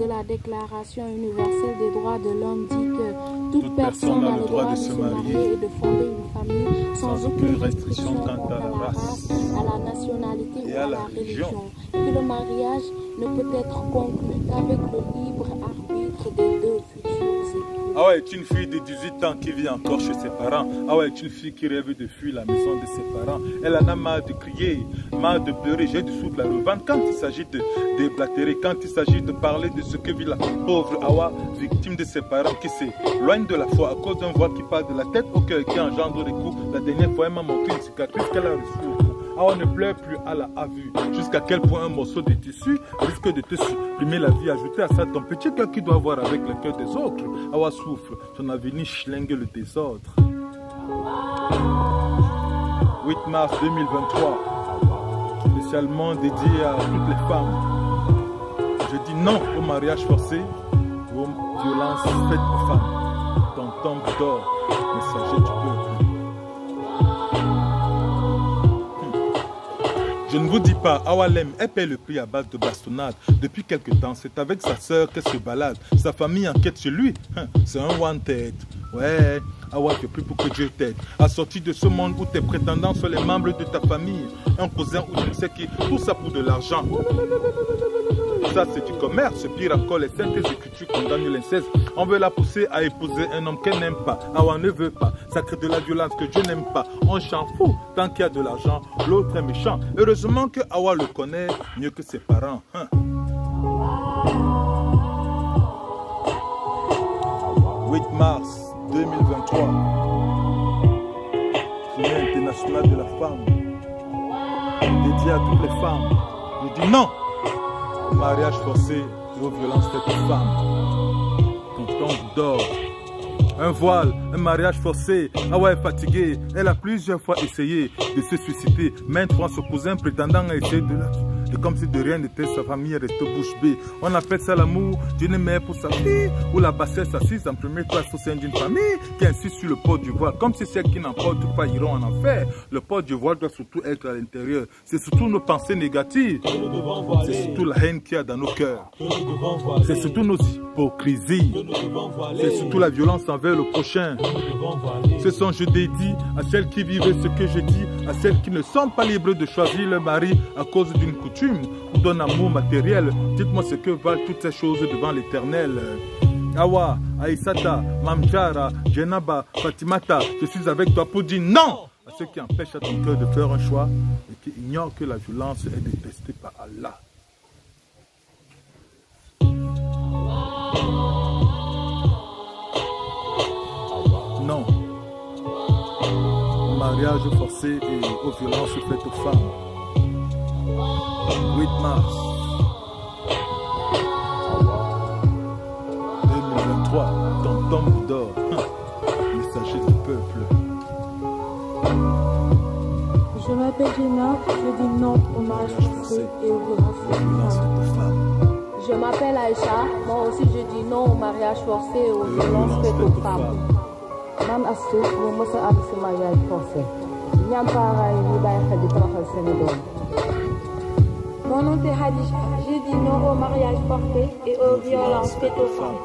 de la Déclaration universelle des droits de l'homme dit que toute personne a le droit de se marier et de fonder une famille sans aucune restriction quant à la race, à la nationalité ou à la religion. Et que le mariage ne peut être conclu qu'avec le libre arbitre des deux futurs époux. Ah ouais, est une fille de 18 ans qui vit encore chez ses parents. Ah ouais, est une fille qui rêve de fuir la maison de ses parents. Elle en a marre de crier, marre de pleurer. J'ai du sou de la revente quand il s'agit de déblatérer, quand il s'agit de parler de ce que vit la pauvre Awa, victime de ses parents qui s'éloigne de la foi à cause d'un voile qui part de la tête au cœur et qui engendre des coups. La dernière fois, elle m'a montré une cicatrice qu'elle a reçue au cou. Awa ne pleure plus à la vue. Jusqu'à quel point un morceau de tissu risque de te supprimer la vie. Ajouter à ça ton petit cœur qui doit voir avec le cœur des autres. Awa souffre, son avenir schlingue le désordre. 8 mars 2023, spécialement dédié à toutes les femmes. Je dis non au mariage forcé, aux violences faites aux femmes. Ton tombe d'or, messager du peuple. Je ne vous dis pas, Awalem, elle paie le prix à base de bastonnade. Depuis quelque temps, c'est avec sa sœur qu'elle se balade. Sa famille enquête sur lui. C'est un one-tête. Ouais, Awa fait plus pour que Dieu t'aide. Assorti de ce monde où tes prétendants sont les membres de ta famille. Un cousin ou je ne sais qui, tout ça pour de l'argent. Ça c'est du commerce, pire encore les saintes écritures condamnent l'inceste. On veut la pousser à épouser un homme qu'elle n'aime pas. Awa ne veut pas, ça crée de la violence que Dieu n'aime pas. On s'en fout, tant qu'il y a de l'argent, l'autre est méchant. Heureusement que Awa le connaît mieux que ses parents. 8 mars 2023, Journée internationale de la femme, dédiée à toutes les femmes. Je dis non au mariage forcé et aux violences faites aux femmes. Ton tombe d'or. Un voile, un mariage forcé. Ah ouais, fatiguée. Elle a plusieurs fois essayé de se suicider. Maintes fois, son cousin prétendant à essayer de la... Et comme si de rien n'était, sa famille reste bouche bée. On appelle ça l'amour d'une mère pour sa fille, ou la bassesse assise en premier classe au sein d'une famille qui insiste sur le port du voile, comme si celles qui n'en portent pas iront en enfer. Le port du voile doit surtout être à l'intérieur. C'est surtout nos pensées négatives. C'est surtout la haine qu'il y a dans nos cœurs. C'est surtout nos hypocrisies. C'est surtout la violence envers le prochain. Ce sont je dédie à celles qui vivent ce que je dis, à celles qui ne sont pas libres de choisir leur mari à cause d'une coutume ou d'un amour matériel. Dites-moi ce que valent toutes ces choses devant l'Éternel. Awa, Aïsata, Mamjara, Jenaba, Fatimata, je suis avec toi pour dire non à ceux qui empêchent à ton cœur de faire un choix et qui ignorent que la violence est détestée par Allah. Non au mariage forcé et aux violences faites aux femmes. 8 mars 2023, ton tombe d'or, messager du peuple. Je m'appelle Gina, je dis non au mariage forcé et aux violences faites aux femmes. Je m'appelle Aïcha, moi aussi je dis non au mariage forcé et aux violences faites aux femmes. Man Astou, mon monsieur a dit mariage forcé. Mon nom est Hadija, je dis non au mariage forcé et aux violences faites aux femmes.